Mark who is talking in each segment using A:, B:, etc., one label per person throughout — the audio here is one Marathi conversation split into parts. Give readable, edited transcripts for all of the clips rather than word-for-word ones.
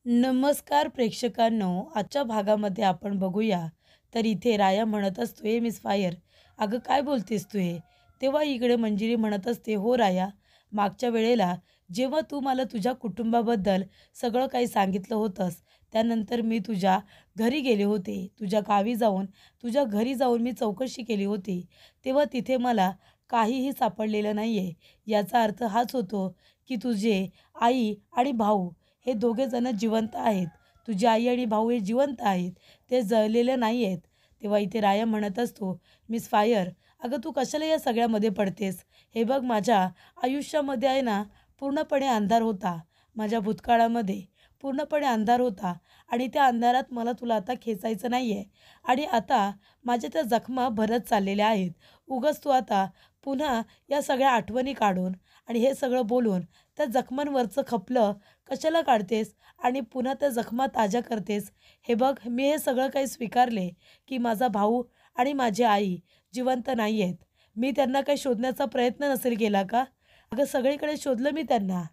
A: नमस्कार प्रेक्षकांनो, आजच्या भागामध्ये आपण बघूया. तर इथे राया म्हणत असतो, "ए मिस फायर, अगं काय बोलतेस तू हे?" तेव्हा इकडे मंजिरी म्हणत असते, "हो राया, मागच्या वेळेला जेव्हा तू मला तुझ्या कुटुंबाबद्दल सगळं काही सांगितलं होतंस, त्यानंतर मी तुझ्या घरी गेले होते. तुझ्या गावी जाऊन, तुझ्या घरी जाऊन मी चौकशी केली होती. तेव्हा तिथे मला काहीही सापडलेलं नाही आहे. याचा अर्थ हाच होतो की तुझे आई आणि भाऊ हे दोघे जण जिवंत आहेत. तुझी आई आणि भाऊ हे जिवंत आहेत. ते जळलेले नाही आहेत." तेव्हा इथे राया म्हणत असतो, "मिस फायर, अगं तू कशाला या सगळ्यामध्ये पडतेस? हे बघ, माझ्या आयुष्यामध्ये आहे ना पूर्णपणे अंधार होता. माझ्या भूतकाळामध्ये पूर्णपणे अंधार होता आणि त्या अंधारात मला तुला आता खेचायचं नाही आहे. आणि आता माझ्या त्या जखमा भरत चाललेल्या आहेत. उगाच तू आता पुन्हा या सगळ्या आठवणी काढून आणि हे सगळं बोलून त्या जखमांवरचं खपलं कशाला काढतेस आणि पुन्हा त्या जखमा ताज्या करतेस? हे बघ, मी हे सगळं काही स्वीकारले की माझा भाऊ आणि माझी आई जिवंत नाही आहेत. मी त्यांना काही शोधण्याचा प्रयत्न नसेल केला का? अगं सगळीकडे शोधलं मी त्यांना."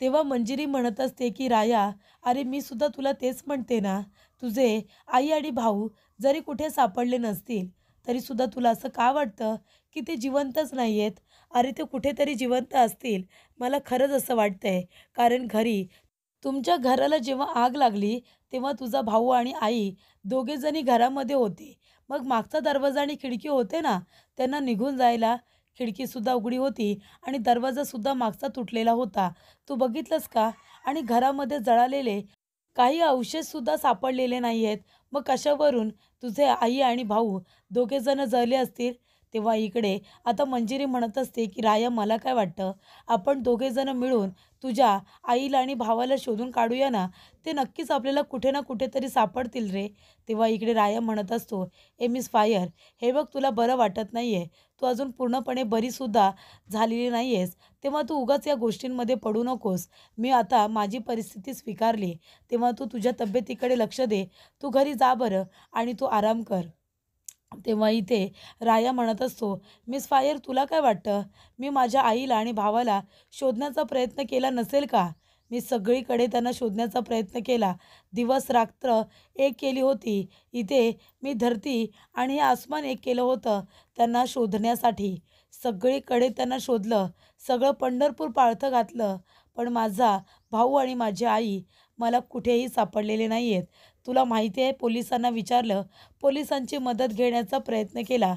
A: तेव्हा मंजिरी म्हणत असते की "राया, अरे मी सुद्धा तुला तेच म्हणते ना. तुझे आई आणि भाऊ जरी कुठे सापडले नसतील, तरीसुद्धा तुला असं का वाटतं की ते जिवंतच नाही आहेत? अरे ते कुठेतरी जिवंत असतील. मला खरंच असं वाटतंय. कारण घरी तुमच्या घराला जेव्हा आग लागली, तेव्हा तुझा भाऊ आणि आई दोघेजणी घरामध्ये होते. मग मागचा दरवाजा आणि खिडकी होते ना, त्यांना निघून जायला खिडकीसुद्धा उघडी होती आणि दरवाजासुद्धा मागचा तुटलेला होता. तू बघितलंस का? आणि घरामध्ये जळालेले काही अवशेषसुद्धा सापडलेले नाही आहेत. मग कशावरून तुझे आई आणि भाऊ दोघेजण जळले असतील?" तेव्हा इकडे आता मंजिरी म्हणत असते की "राया, मला काय वाटतं, आपण दोघेजण मिळून तुझ्या आईला आणि भावाला शोधून काढूया ना. ते नक्कीच आपल्याला कुठे ना कुठेतरी सापडतील रे." तेव्हा इकडे राया म्हणत असतो, "ए मिस फायर, हे बघ तुला बरं वाटत नाही आहे. तू अजून पूर्णपणे बरीसुद्धा झालेली नाही आहेस. तेव्हा तू उगाच या गोष्टींमध्ये पडू नकोस. मी आता माझी परिस्थिती स्वीकारली. तेव्हा तू तुझ्या तब्येतीकडे लक्ष दे. तू घरी जा बरं आणि तू आराम कर." तेव्हा इथे राया म्हणत असतो, "मिस फायर, तुला काय वाटतं, मी माझ्या आईला आणि भावाला शोधण्याचा प्रयत्न केला नसेल का? मी सगळीकडे त्यांना शोधण्याचा प्रयत्न केला. दिवस-रात्र एक केली होती. इथे मी धरती आणि हे आसमान एक केलं होतं त्यांना शोधण्यासाठी. सगळीकडे त्यांना शोधलं. सगळं पंढरपूर पालथं घातलं. पण माझा भाऊ आणि माझी आई मला कुठेही सापडलेले नाही आहेत. तुला माहिती आहे, पोलिसांना विचारलं, पोलिसांची मदत घेण्याचा प्रयत्न केला.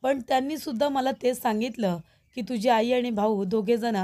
A: पण त्यांनीसुद्धा मला तेच सांगितलं की तुझी आई आणि भाऊ दोघेजण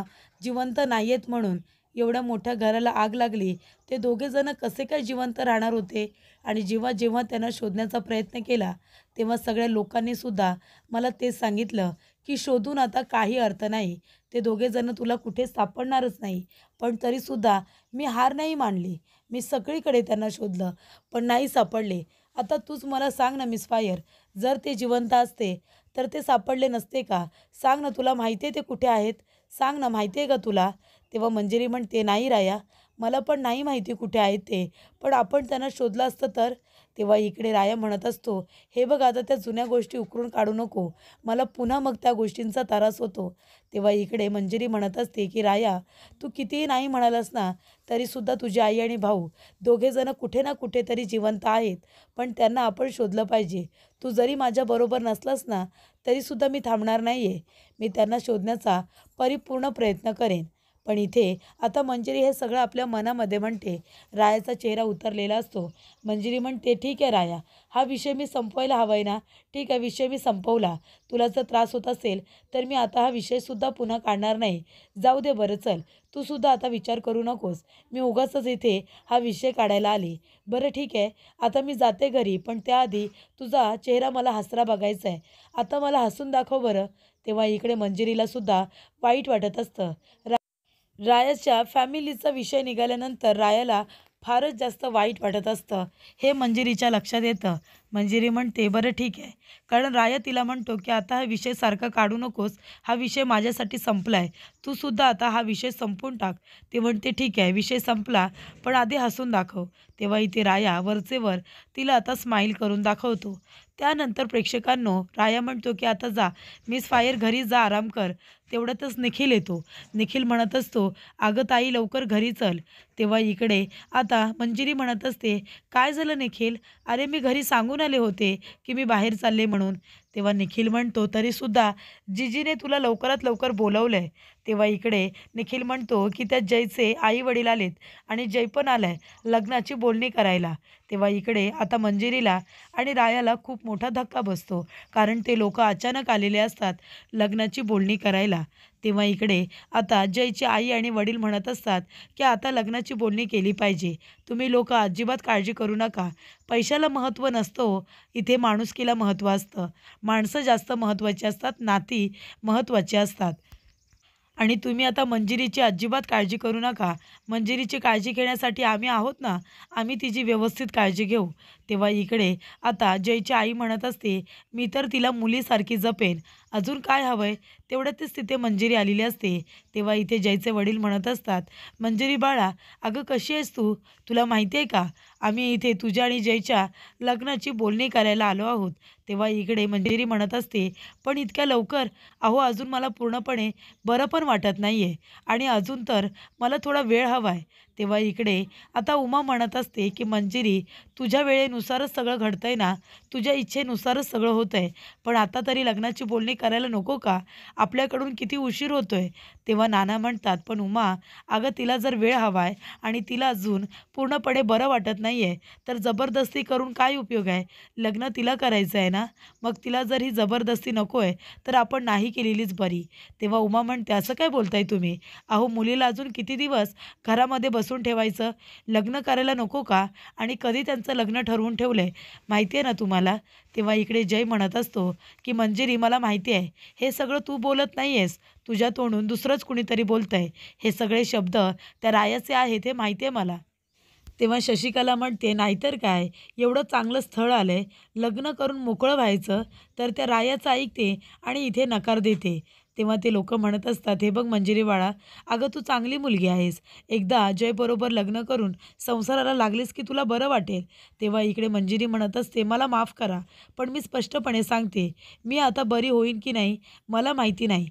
A: जिवंत नाही आहेत म्हणून. एवढ्या मोठ्या घराला आग लागली, ते दोघेजण कसे काय जिवंत राहणार होते? आणि जेव्हा जेव्हा त्यांना शोधण्याचा प्रयत्न केला, तेव्हा सगळ्या लोकांनीसुद्धा मला तेच सांगितलं की शोधून आता काही अर्थ नाही. ते दोघेजण तुला कुठे सापडणारच नाही. पण तरीसुद्धा मी हार नाही मानली. मी सगळीकडे त्यांना शोधलं, पण नाही सापडले. आता तूच मला सांग ना मिस फायर, जर ते जिवंत असते तर ते सापडले नसते का? सांग ना, तुला माहिती आहे ते कुठे आहेत? सांग ना, माहिती आहे का तुला?" तेव्हा मंजिरी म्हणते, "नाही राया, मला पण नाही माहिती कुठे आहेत ते. पण आपण त्यांना शोधलं असतं तर?" तेव्हा इकडे राया म्हणत असतो, "हे बघ, आता त्या जुन्या गोष्टी उकरून काढू नको. मला पुन्हा मग त्या गोष्टींचा त्रास होतो." तेव्हा इकडे मंजिरी म्हणत असते की "राया, तू कितीही नाही म्हणालास ना, तरीसुद्धा तुझी आई आणि भाऊ दोघेजण कुठे ना कुठेतरी जिवंत आहेत. पण त्यांना आपण शोधलं पाहिजे. तू जरी माझ्याबरोबर नसलास ना, तरीसुद्धा मी थांबणार नाही आहे. मी त्यांना शोधण्याचा परिपूर्ण प्रयत्न करेन." पण इथे आता मंजिरी हे सगळं आपल्या मनामध्ये म्हणते. रायाचा चेहरा उतरलेला असतो. मंजिरी म्हणते, "ठीक आहे राया, हा विषय मी संपवायला हवा आहे ना. ठीक आहे, विषय मी संपवला. तुला जर त्रास होत असेल तर मी आता हा विषयसुद्धा पुन्हा काढणार नाही. जाऊ दे बरं, चल. तू सुद्धा आता विचार करू नकोस. मी उगाचच इथे हा विषय काढायला आले. बरं ठीक आहे, आता मी जाते घरी. पण त्याआधी तुझा चेहरा मला हसरा बघायचा आहे. आता मला हसून दाखव बरं." तेव्हा इकडे मंजिरीला सुद्धा वाईट वाटत असतं. रायाच्या फॅमिलीचा विषय निघाल्यानंतर रायाला फारच जास्त वाईट वाटत असतं. हे मंजिरीच्या लक्षात येतं. मंजिरी म्हणते, "बरं ठीक आहे." कारण राया तिला म्हणतो, की "आता हा विषय सारखा काढू नकोस. हा विषय माझ्यासाठी संपला आहे. तू सुद्धा आता हा विषय संपवून टाक." ती म्हणते, "ठीक आहे, विषय संपला, पण आधी हसून दाखव." तेव्हा इथे राया वरचेवर तिला आता स्माईल करून दाखवतो. त्यानंतर प्रेक्षकांनो, राया म्हणतो, की "आता जा, मिस फायर घरी जा, आराम कर." तेवढ्यातच निखिल येतो. निखिल म्हणत असतो, "अगं ताई, लवकर घरी चल." तेव्हा इकडे आता मंजिरी म्हणत असते, "काय झालं निखिल? अरे मी घरी सांगून आले होते की मी बाहेर चालले म्हणून." तेव्हा निखिल म्हणतो, "तरीसुद्धा जिजीने तुला लवकरात लवकर बोलवलंय." तेव्हा इकडे निखिल म्हणतो, की "त्या जयचे आई-वडील आलेत आणि जय पण आलाय लग्नाची बोलणी करायला." तेव्हा इकडे आता मंजिरीला आणि रायाला खूप मोठा धक्का बसतो. कारण ते लोकं अचानक आलेले असतात लग्नाची बोलणी करायला. तेव्हा इकडे आता जयची आई आणि वडील म्हणत असतात, की "आता लग्नाची बोलणी केली पाहिजे. तुम्ही लोकं अजिबात काळजी करू नका. पैशाला महत्त्व नसतं हो, इथे माणुसकीला महत्त्व असतं. माणसं जास्त महत्त्वाची असतात, नाती महत्त्वाची असतात. आणि तुम्ही आता मंजिरीची अजिबात काळजी करू नका. मंजिरीची काळजी घेण्यासाठी आम्ही आहोत ना, आम्ही तिची व्यवस्थित काळजी घेऊ." तेव्हा इकडे आता जयची आई म्हणत असते, "मी तर तिला मुलीसारखी जपेन. अजून काय हवंय?" तेवढ्यातच तिथे मंजिरी आलेली असते. तेव्हा इथे जयचे वडील म्हणत असतात, "मंजिरी बाळा, अगं कशी आहेस तू? तुला माहिती आहे का, आम्ही इथे तुझ्या आणि जयच्या लग्नाची बोलणी करायला आलो आहोत." तेव्हा इकडे मंजिरी म्हणत असते, "पण इतक्या लवकर? अहो, अजून मला पूर्णपणे बरं पण वाटत नाहीये आणि अजून तर मला थोडा वेळ हवा आहे." तेव्हा इकडे आता उमा म्हणत असते, की "मंजिरी, तुझ्या वेळेनुसारच सगळं घडतंय ना, तुझ्या इच्छेनुसारच सगळं होतंय. पण आता तरी लग्नाची बोलणी करायला नको का? आपल्याकडून किती उशीर होतोय." तेव्हा नाना म्हणतात, "पण उमा, अगं तिला जर वेळ हवा आणि तिला अजून पूर्णपणे बरं वाटत नाहीये, तर जबरदस्ती करून काय उपयोग आहे? लग्न तिला करायचं आहे ना, मग तिला जर ही जबरदस्ती नको आहे, तर आपण नाही केलेलीच बरी." तेव्हा उमा म्हणते, "असं काय बोलताय तुम्ही? अहो, मुलीला अजून किती दिवस घरामध्ये बसून ठेवायचं? लग्न करायला नको का? आणि कधी त्यांचं लग्न ठरवून ठेवलंय माहिती आहे ना तुम्हाला?" तेव्हा इकडे जय म्हणत असतो, की "मंजिरी, मला माहिती आहे, हे सगळं तू बोलत नाही आहेस. तुझ्या तोंडून दुसरंच कुणीतरी बोलतंय. हे सगळे शब्द त्या रायाचे आहेत हे माहिती आहे मला." तेव्हा शशिकला म्हणते, "नाहीतर काय, एवढं चांगलं स्थळ आलंय, लग्न करून मोकळं व्हायचं, तर त्या रायाचं ऐकते आणि इथे नकार देते." तेव्हा ते लोकं म्हणत असतात, "हे बघ मंजिरी बाळा, अगं तू चांगली मुलगी आहेस. एकदा जयबरोबर लग्न करून संसाराला लागलीस की तुला बरं वाटेल." तेव्हा इकडे मंजिरी म्हणत असते, "मला माफ करा, पण मी स्पष्टपणे सांगते, मी आता बरी होईन की नाही मला माहिती नाही.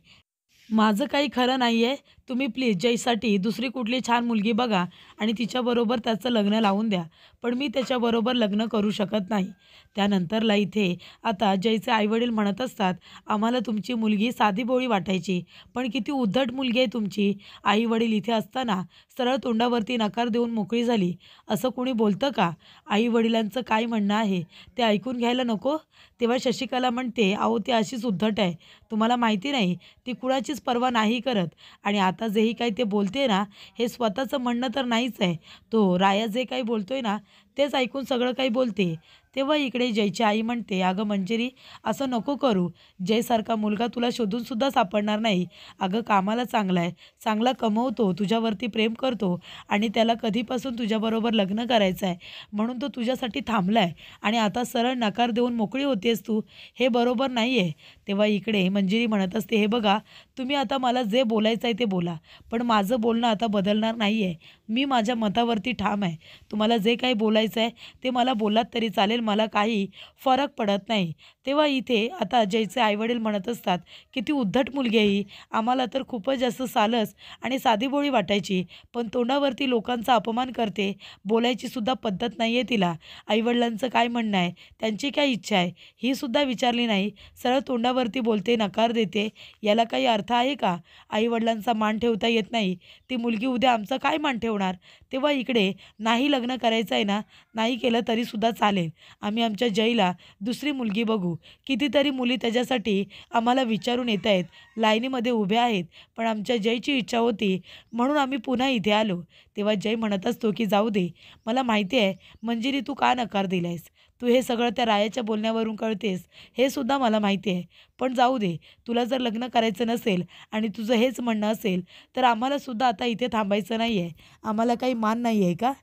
A: माझं काही खरं नाही आहे. तुम्ही प्लीज जयसाठी दुसरी कुठली छान मुलगी बघा आणि तिच्याबरोबर त्याचं लग्न लावून द्या. पण मी त्याच्याबरोबर लग्न करू शकत नाही." त्यानंतरला इथे आता जयचे आईवडील म्हणत असतात, "आम्हाला तुमची मुलगी साधीभोळी वाटायची, पण किती उद्धट मुलगी आहे तुमची. आई-वडील इथे असताना सरळ तोंडावरती नकार देऊन मोकळी झाली. असं कोणी बोलतं का? आई-वडिलांचं काय म्हणणं आहे ते ऐकून घ्यायला नको?" तेव्हा शशिकला म्हणते, "अहो, ती अशीच उद्धट आहे. तुम्हाला माहिती नाही, ती कुणाचीच पर्वा नाही करत. आणि आता जेही काही ते बोलते ना, हे स्वतःचं म्हणणं तर नाहीच आहे. तो राया जे काही बोलतोय ना, तेच ऐकून सगळं काही बोलते." तेव्हा इकडे जयची आई म्हणते, "अगं मंजिरी, असं नको करू. जयसारखा मुलगा तुला शोधूनसुद्धा सापडणार नाही. अगं कामाला चांगला आहे, चांगला कमवतो, तुझ्यावरती प्रेम करतो आणि त्याला कधीपासून तुझ्याबरोबर लग्न करायचं आहे, म्हणून तो तुझ्यासाठी थांबला आहे आणि आता सरळ नकार देऊन मोकळी होतेस तू. हे बरोबर नाही आहे." तेव्हा इकडे मंजिरी म्हणत असते, "हे बघा, तुम्ही आता मला जे बोलायचं आहे ते बोला, पण माझं बोलणं आता बदलणार नाही आहे. मी माझ्या मतावरती ठाम आहे. तुम्हाला जे काही बोलायचं आहे ते मला बोललात तरी चालेल, मला काही फरक पडत नाही." तेव्हा इथे आता जयचे आईवडील म्हणत असतात, "किती उद्धट मुलगी आहे ही. आम्हाला तर खूपच जास्त सालस आणि साधीभोळी वाटायची, पण तोंडावरती लोकांचा अपमान करते, बोलायची सुद्धा पद्धत नाही आहे तिला. आईवडिलांचं काय म्हणणं आहे, त्यांची काय इच्छा आहे, ही सुद्धा विचारली नाही. सरळ तोंडावरती बोलते, नकार देते. याला काही अर्थ आहे का? आई-वडिलांचा मान ठेवता येत नाही, ती मुलगी उद्या आमचा काय मान ठेवणार?" तेव्हा इकडे नाही लग्न करायचं आहे ना, नाही केलं तरीसुद्धा चालेल. आम्ही आमच्या जयला दुसरी मुलगी बघू. कितीतरी मुली त्याच्यासाठी आम्हाला विचारून येत आहेत, लाईनीमध्ये उभ्या आहेत. पण आमच्या जयची इच्छा होती म्हणून आम्ही पुन्हा इथे आलो. तेव्हा जय म्हणत असतो, की "जाऊ दे. मला माहिती आहे मंजिरी, तू का नकार दिलायस. तू हे सगळं त्या रायाच्या बोलण्यावरून कळतेस, हे सुद्धा मला माहिती आहे. पण जाऊ दे. तुला जर लग्न करायचं नसेल आणि तुझं हेच म्हणणं असेल, तर आम्हाला सुद्धा आता इथे थांबायचं नाही आहे. आम्हाला काही मान नाही आहे का?"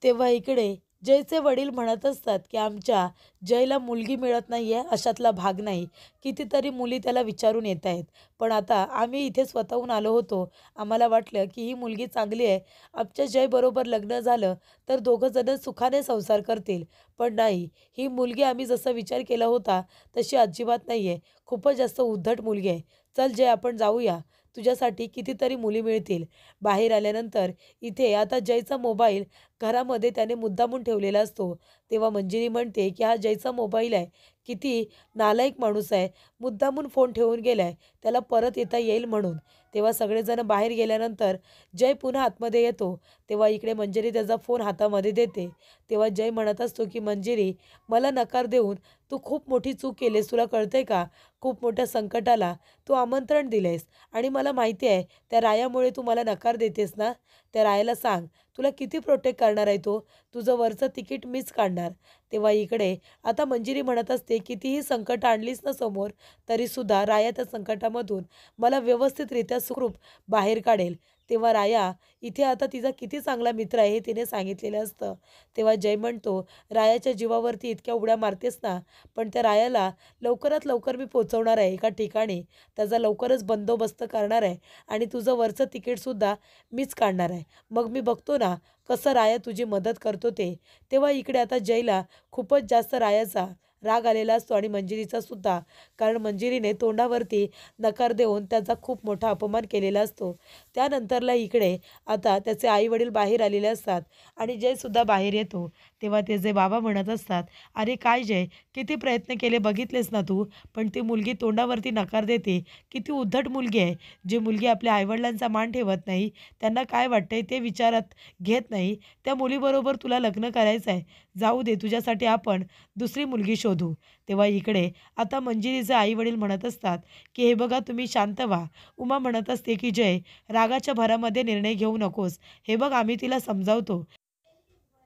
A: तेव्हा इकडे जयचे वडील म्हणत असतात की आमच्या जयला मुलगी मिळत नाही आहे अशातला भाग नाही. कितीतरी मुली त्याला विचारून येत आहेत. पण आता आम्ही इथे स्वतःहून आलो होतो. आम्हाला वाटलं की ही मुलगी चांगली आहे. आमच्या जयबरोबर लग्न झालं तर दोघं जण सुखाने संसार करतील. पण नाही, ही मुलगी आम्ही जसा विचार केला होता तशी अजिबात नाही आहे. खूपच जास्त उद्धट मुलगी आहे. चल जय, आपण जाऊया. तुझ्यासाठी कितीतरी मुली मिळतील. बाहेर आल्यानंतर इथे आता जयचा मोबाईल घरामध्ये त्याने मुद्दामून ठेवलेला असतो. तेव्हा मंजिरी म्हणते की हा जयचा मोबाईल आहे. किती नालायक माणूस आहे. मुद्दामून फोन ठेवून गेलाय. त्याला परत येता येईल म्हणून. तेव्हा सगळेजण बाहेर गेल्यानंतर जय पुन्हा आतमध्ये येतो. तेव्हा इकडे मंजिरी त्याचा फोन हातामध्ये देते. तेव्हा जय म्हणत असतो की मंजिरी, मला नकार देऊन तू खूप मोठी चूक केलीस. तुला कळतंय का? खूप मोठ्या संकटाला तू आमंत्रण दिलेस आणि मला माहिती आहे त्या रायामुळे तू मला नकार देतेस ना. त्या रायाला सांग तुला किती प्रोटेक्ट करणार आहे तो. तुझं वरचं तिकीट मीच काढणार. तेव्हा इकडे आता मंजिरी म्हणत असते कितीही संकट आणलीस ना समोर तरीसुद्धा राया त्या संकटामधून मला व्यवस्थितरित्या सुखरूप बाहेर काढेल. तेव्हा राया इथे आता तिचा किती चांगला मित्र आहे हे तिने सांगितलेलं असतं. तेव्हा जय म्हणतो, रायाच्या जीवावरती इतक्या उड्या मारतेस ना, पण त्या रायाला लवकरात लवकर मी पोचवणार आहे एका ठिकाणी. त्याचा लवकरच बंदोबस्त करणार आहे आणि तुझं वरचं तिकीटसुद्धा मीच काढणार आहे. मग मी बघतो ना कसं राया तुझी मदत करतो ते. तेव्हा इकडे आता जयला खूपच जास्त रायाचा राग आलेला असतो आणि मंजिरीचा सुद्धा. कारण मंजिरीने तोंडावरती नकार देऊन त्याचा खूप मोठा अपमान केलेला असतो. त्यानंतरला इकडे आता त्याचे आईवडील बाहेर आलेले असतात आणि जयसुद्धा बाहेर येतो. तेव्हा त्याचे बाबा म्हणत असतात, अरे काय जय, किती प्रयत्न केले बघितलेस ना तू, पण ती मुलगी तोंडावरती नकार देते. किती उद्धट मुलगी आहे. जी मुलगी आपल्या आईवडिलांचा मान ठेवत नाही, त्यांना काय वाटतंय ते विचारात घेत नाही, त्या मुलीबरोबर तुला लग्न करायचं आहे. जाऊ दे, तुझ्यासाठी आपण दुसरी मुलगी शोधू. तेव्हा इकडे आता मंजिरीचे आईवडील म्हणत असतात की हे बघा, तुम्ही शांत व्हा. उमा म्हणत असते की जय, रागाच्या भरामध्ये निर्णय घेऊ नकोस. हे बघ, आम्ही तिला समजावतो.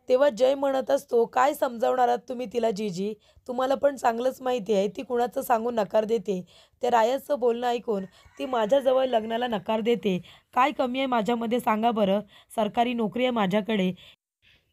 A: तेव्हा जय म्हणत असतो, काय समजावणार आहात तुम्ही तिला जीजी? तुम्हाला पण चांगलंच माहिती आहे ती कुणाचं सांगून नकार देते. त्या रायाचं बोलणं ऐकून ती माझ्याजवळ लग्नाला नकार देते. काय कमी आहे माझ्यामध्ये सांगा बरं? सरकारी नोकरी आहे माझ्याकडे.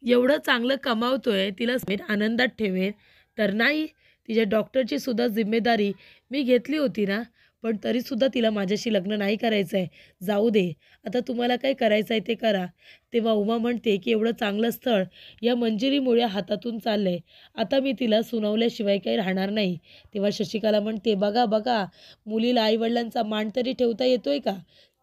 A: एवढं चांगलं कमावतोय, तिला समेत आनंदात ठेवेन तर नाही. तिच्या डॉक्टरची सुद्धा जिम्मेदारी मी घेतली होती ना. पण तरीसुद्धा तिला माझ्याशी लग्न नाही करायचं आहे. जाऊ दे, आता तुम्हाला काय करायचं आहे ते करा. तेव्हा उमा म्हणते की एवढं चांगलं स्थळ या मंजिरीमुळे हातातून चाललंय. आता मी तिला सुनावल्याशिवाय काही राहणार नाही. तेव्हा शशिकला म्हणते, बघा बघा, मुलीला आईवडिलांचा मान तरी ठेवता येतोय का?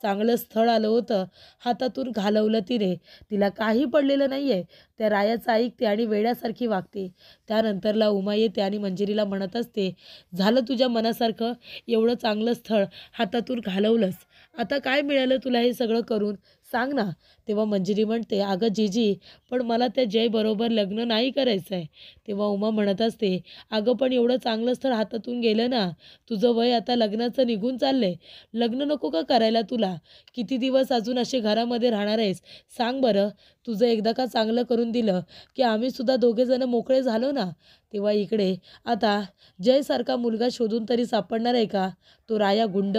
A: चांगलं स्थळ आलं होतं, हातातून घालवलं तिने. तिला काही पडलेलं नाही आहे. त्या रायाचं ऐकते आणि वेड्यासारखी वागते. त्यानंतरला उमा येते आणि मंजिरीला म्हणत असते, झालं तुझ्या मनासारखं. एवढं चांगलं स्थळ हातातून घालवलंस. आता काय मिळालं तुला हे सगळं करून? सांग ना. तेव्हा मंजिरी म्हणते, अगं जीजी, पण मला त्या जयबरोबर लग्न नाही करायचं आहे. तेव्हा उमा म्हणत असते, अगं पण एवढं चांगलं स्थळ हातातून गेलं ना. तुझं वय आता लग्नाचं निघून चाललंय. लग्न नको का करायला तुला? किती दिवस अजून असे घरामध्ये राहणार आहेस? सांग बरं. तुझं एकदा का चांगलं करून दिलं की आम्ही सुद्धा दोघेजण मोकळे झालो ना. तेव्हा इकडे आता जयसारखा मुलगा शोधून तरी सापडणार आहे का? तो राया गुंड.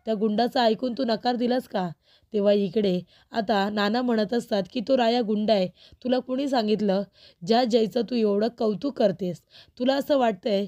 A: त्या गुंडाचं ऐकून तू नकार दिलास का? तेव्हा इकडे आता नाना म्हणत असतात की तो राया गुंड आहे. तुला कुणी सांगितलं? ज्या जयचं तू एवढं कौतुक करतेस, तुला असं वाटतंय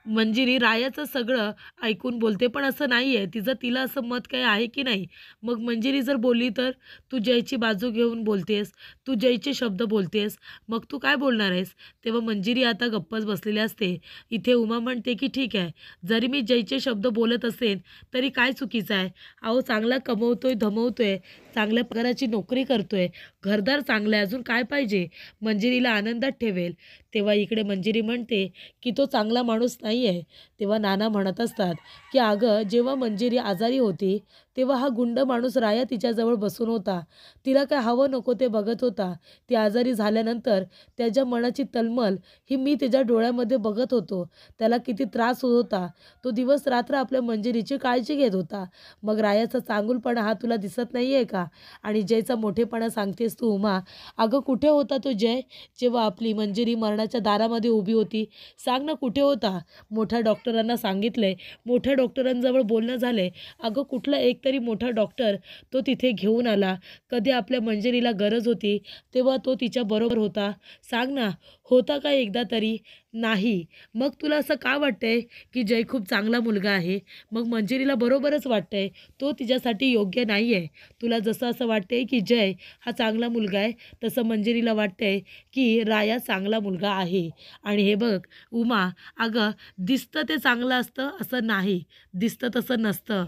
A: मंजिरी रायाचं सगळं ऐकून बोलते, पण असं नाही आहे. तिला असं मत काय आहे की नाही? मग मंजिरी जर बोलली तर तू जयची बाजू घेऊन बोलतेस, तू जयचे शब्द बोलतेस, मग तू काय बोलणार आहेस? तेव्हा मंजिरी आता गप्पच बसलेली असते. इथे उमा म्हणते की ठीक आहे, जरी मी जयचे शब्द बोलत असेन तरी काय चुकीचं आहे? अहो, चांगला कमवतोय, धमवतोय, चांगल्या पगाराची नोकरी करतोय, घरदार चांगलं आहे, अजून काय पाहिजे? मंजिरीला आनंदात ठेवेल. तेव्हा इकडे मंजिरी म्हणते की तो चांगला माणूस नाही आहे. तेव्हा नाना म्हणत असतात की अगं, जेव्हा मंजिरी आजारी होती तेव्हा हा गुंड माणूस राया तिच्याजवळ बसून होता. तिला काय हवं नको ते बघत होता. ती आजारी झाल्यानंतर त्याच्या मनाची तलमल ही मी त्याच्या डोळ्यामध्ये बघत होतो. त्याला किती त्रास होत होता. तो दिवस रात्र आपल्या मंजिरीची काळजी घेत होता. मग रायाचा चांगुलपणा हा तुला दिसत नाही आहे का? आणि जयचा मोठेपणा सांगतेस तू उमा. अगं, कुठे होता तो जय जेव्हा आपली मंजिरी मरणाच्या दारामध्ये उभी होती? सांग ना, कुठे होता? मोठ्या डॉक्टरांना सांगितलंय, मोठ्या डॉक्टरांजवळ बोलणं झालंय. अगं, कुठला एक तरी कितीतरी मोठा डॉक्टर तो तिथे घेऊन आला. कधी आपल्या मंजिरीला गरज होती तेव्हा तो तिच्याबरोबर होता. सांग ना, होता का एकदा तरी? नाही. मग तुला असं का वाटतंय की जय खूप चांगला मुलगा आहे? मग मंजिरीला बरोबरच वाटतंय तो तिच्यासाठी योग्य नाही आहे. तुला जसं असं वाटतंय की जय हा चांगला मुलगा आहे, तसं मंजिरीला वाटतंय की राया चांगला मुलगा आहे. आणि हे बघ उमा, अगं दिसतं ते चांगलं असतं असं नाही, दिसतं तसं नसतं.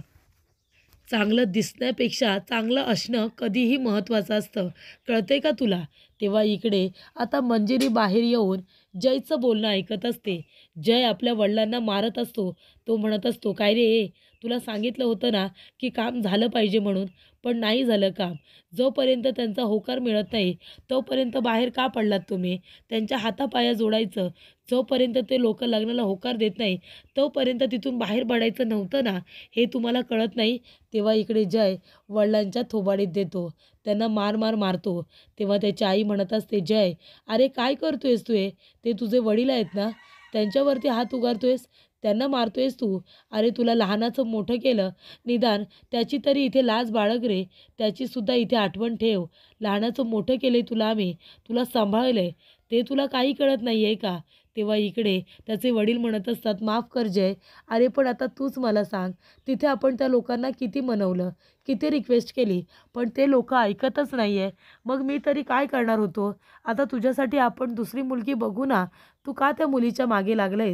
A: चांगलं दिसण्यापेक्षा चांगलं असणं कधीही महत्त्वाचं असतं. कळतंय का तुला? तेव्हा इकडे आता मंजिरी बाहेर येऊन जयचं बोलणं ऐकत असते. जय आपल्या वडिलांना मारत असतो. तो म्हणत असतो, "काय रे, तुला सांगितलं होतं ना की काम झालं पाहिजे म्हणून, पण नाही झालं काम. जोपर्यंत त्यांचा होकार मिळत नाही तोपर्यंत बाहेर का पडलात तुम्ही? त्यांच्या हातापाया जोडायचं. जोपर्यंत ते लोकं लग्नाला होकार देत नाही तोपर्यंत तिथून बाहेर पडायचं नव्हतं ना? हे तुम्हाला कळत नाही?" तेव्हा इकडे जय वडिलांच्या थोबाडीत देतो. त्यांना मार मार मारतो. तेव्हा त्याची आई म्हणत असते, "जय, अरे काय करतोयस तू हे? ते तुझे वडील आहेत ना, त्यांच्यावरती हात उगारतोयस, त्यांना मारतोयस तू. अरे तुला लहानाचं मोठं केलं, निदान त्याची तरी इथे लाज बाळग रे. त्याचीसुद्धा इथे आठवण ठेव. लहानाचं मोठं केलंय तुला आम्ही, तुला सांभाळलंय, ते तुला काही कळत नाही आहे का?" तेव्हा इकडे त्याचे वडील म्हणत असतात, "माफ कर जय. अरे पण आता तूच मला सांग, तिथे आपण त्या लोकांना किती मनवलं, किती रिक्वेस्ट केली, पण ते लोकं ऐकतच नाही आहे. मग मी तरी काय करणार होतो? आता तुझ्यासाठी आपण दुसरी मुलगी बघू ना. तू का त्या मुलीच्या मागे लागलं?"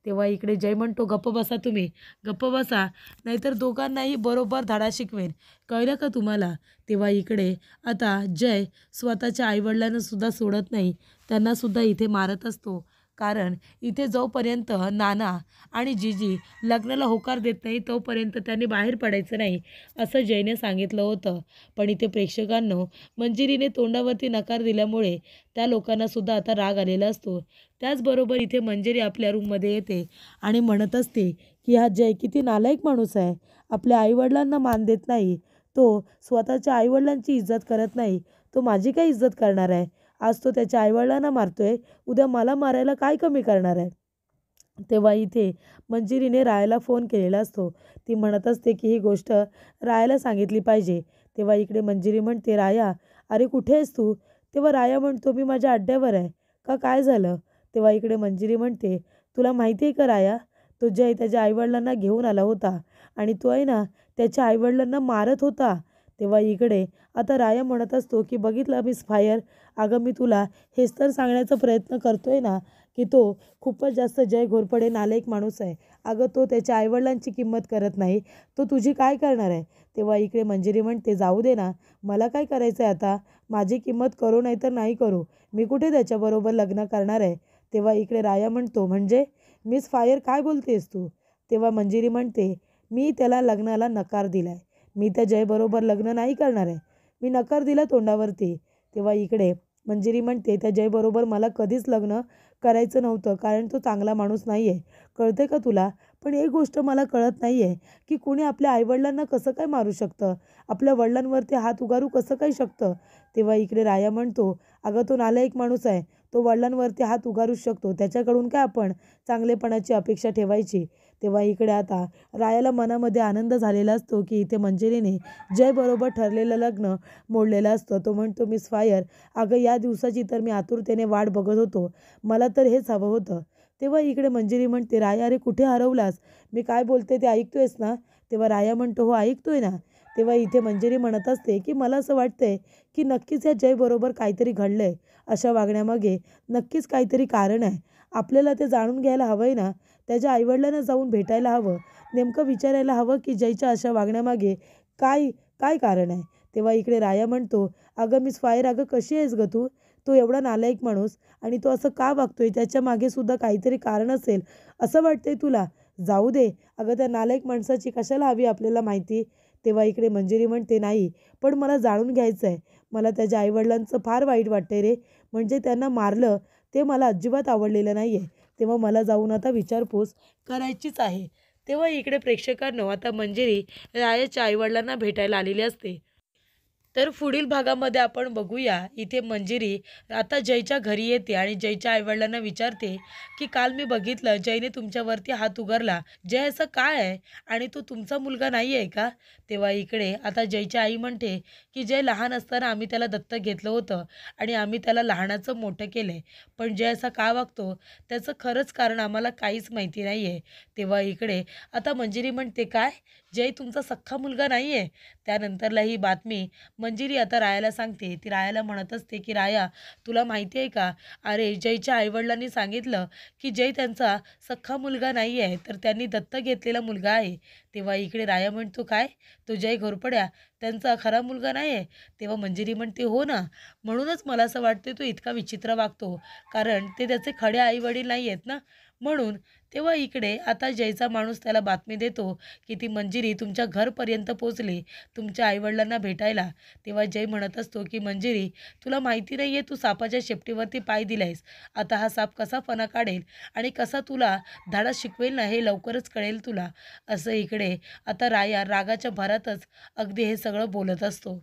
A: तेव्हा इकडे जय म्हणतो, "गप्प बसा तुम्ही, गप्प बसा, नाहीतर दोघांनाही बरोबर धडा शिकवेन. कळलं का तुम्हाला?" तेव्हा इकडे आता जय स्वतःच्या आईवडिलांना सुद्धा सोडत नाही. त्यांनासुद्धा इथे मारत असतो. कारण इथे जोपर्यंत नाना आणि जीजी लग्नाला होकार देत नाही तोपर्यंत त्यांनी बाहेर पडायचं नाही, असं जयने सांगितलं होतं. पण इथे प्रेक्षकांनो, मंजिरीने तोंडावरती नकार दिल्यामुळे त्या लोकांनासुद्धा आता राग आलेला असतो. त्याचबरोबर इथे मंजिरी आपल्या रूममध्ये येते आणि म्हणत असते की हा जय किती नालायक माणूस आहे. आपल्या आईवडिलांना मान देत नाही. तो स्वतःच्या आईवडिलांची इज्जत करत नाही. तो माझी काय इज्जत करणार आहे? आज तो त्याच्या आईवडिलांना मारतोय, उद्या मला मारायला काय कमी करणार आहे? तेव्हा इथे मंजिरीने रायाला फोन केलेला असतो. ती म्हणत असते की ही गोष्ट रायाला सांगितली पाहिजे. तेव्हा इकडे मंजिरी म्हणते, "राया, अरे कुठे आहेस तू?" तेव्हा राया म्हणतो, "मी माझ्या अड्ड्यावर आहे." "का, काय झालं?" तेव्हा इकडे मंजिरी म्हणते, "तुला माहिती आहे का राया, तो जय त्याच्या आईवडिलांना घेऊन आला होता आणि तो आहे ना त्याच्या आईवडिलांना मारत होता." तेव्हा इकडे आता राया म्हणत असतो की "बघितलं मिस फायर, अगं मी तुला हेच तर सांगण्याचा प्रयत्न करतोय ना की तो खूपच जास्त जय घोरपडे नालायक माणूस आहे. अगं तो त्याच्या आईवडिलांची किंमत करत नाही, तो तुझी काय करणार आहे?" तेव्हा इकडे मंजिरी म्हणते, "जाऊ दे ना, मला काय करायचं आहे आता? माझी किंमत करो नाही तर नाही करू, मी कुठे त्याच्याबरोबर लग्न करणार आहे." तेव्हा इकडे राया म्हणतो, "म्हणजे मिस फायर काय बोलतेस तू?" तेव्हा मंजिरी म्हणते, "मी त्याला लग्नाला नकार दिलाय. मी त्या जयबरोबर लग्न नाही करणार आहे. मी नकार दिला तोंडावरती." तेव्हा इकडे मंजिरी म्हणते, "त्या जयबरोबर मला कधीच लग्न करायचं नव्हतं, कारण तो चांगला माणूस नाही आहे. कळते का तुला? पण एक गोष्ट मला कळत नाही आहे की कुणी आपल्या आईवडिलांना कसं काय मारू शकतं? आपल्या वडिलांवरती हात उगारू कसं काय शकतं?" तेव्हा इकडे राया म्हणतो, "अगं तो नालायक माणूस आहे. तो वडिलांवरती हात उगारूच शकतो. त्याच्याकडून काय आपण चांगलेपणाची अपेक्षा ठेवायची?" तेव्हा इकडे आता रायाला मनामध्ये आनंद झालेला असतो की इथे मंजिरीने जयबरोबर ठरलेलं लग्न मोडलेलं असतं. तो म्हणतो, "मिस फायर, अगं या दिवसाची तर मी आतुरतेने वाट बघत होतो. मला तर हेच हवं होतं." तेव्हा इकडे मंजिरी म्हणते, "राया, अरे कुठे हरवलास? मी काय बोलते ते ऐकतोयस ना?" तेव्हा राया म्हणतो, "हो ऐकतोय ना." तेव्हा इथे मंजिरी म्हणत असते की "मला असं वाटतंय की नक्कीच या जयबरोबर काहीतरी घडलंय. अशा वागण्यामागे नक्कीच काहीतरी कारण आहे. आपल्याला ते जाणून घ्यायला हवं आहे ना. त्याच्या आईवडिलांना जाऊन भेटायला हवं. नेमकं विचारायला हवं की जयच्या अशा वागण्यामागे काय काय कारण आहे?" तेव्हा इकडे राया म्हणतो, "अगं मिस फायर, अगं कशी आहेस गं तू? तो एवढा नालायक माणूस आणि तो असं का वागतोय? त्याच्या मागे सुद्धा काहीतरी कारण असेल असं वाटतंय तुला? जाऊ दे. अगं त्या नालायक माणसाची कशाला हवी आपल्याला माहिती?" तेव्हा इकडे मंजिरी म्हणते, "नाही, पण मला जाणून घ्यायचं आहे. मला त्याच्या आईवडिलांचं फार वाईट वाटतंय रे. म्हणजे त्यांना मारलं ते मला अजिबात आवडलेलं नाही आहे. तेव्हा मला जाऊन आता विचारपूस करायचीच आहे." तेव्हा इकडे प्रेक्षकांनो आता मंजिरी रायाच्या आईवडिलांना भेटायला आलेली असते. तर पुढील भागामध्ये आपण बघूया इथे मंजिरी आता जयच्या घरी येते आणि जयच्या आईवडिलांना विचारते की काल मी बघितलं जयने तुमच्यावरती हात उगारला. जय असं काय आहे आणि तो तुमचा मुलगा नाही आहे का? तेव्हा इकडे आता जयची आई म्हणते की जय लहान असताना आम्ही त्याला दत्तक घेतलं होतं आणि आम्ही त्याला लहानाचं मोठं केलंय. पण जय असा का वागतो त्याचं खरंच कारण आम्हाला काहीच माहिती नाही आहे. तेव्हा इकडे आता मंजिरी म्हणते काय जय तुमचा सख्खा मुलगा नाही आहे? त्यानंतरला ही बातमी मंजिरी आता रायाला सांगते. ती रायाला म्हणत असते की राया तुला माहिती आहे का अरे जयच्या आईवडिलांनी सांगितलं की जय त्यांचा सख्खा मुलगा नाही आहे तर त्यांनी दत्तक घेतलेला मुलगा आहे. तेव्हा इकडे राया म्हणतो काय तो जय घोरपड्या त्यांचा खरा मुलगा नाही आहे? तेव्हा मंजिरी म्हणते हो ना, म्हणूनच मला असं वाटते तो इतका विचित्र वागतो कारण ते त्याचे खडे आईवडील नाही आहेत ना म्हणून. तेव्हा इकडे आता जयचा माणूस त्याला बातमी देतो की ती मंजिरी तुमच्या घरपर्यंत पोचली तुमच्या आईवडिलांना भेटायला. तेव्हा जय म्हणत असतो की मंजिरी तुला माहिती नाही आहे तू सापाच्या शेपटीवरती पाय दिलायस. आता हा साप कसा फणा काढेल आणि कसा तुला धाडस शिकवेल ना हे लवकरच कळेल तुला. असं इकडे आता राया रागाच्या भरातच अगदी हे सगळं बोलत असतो.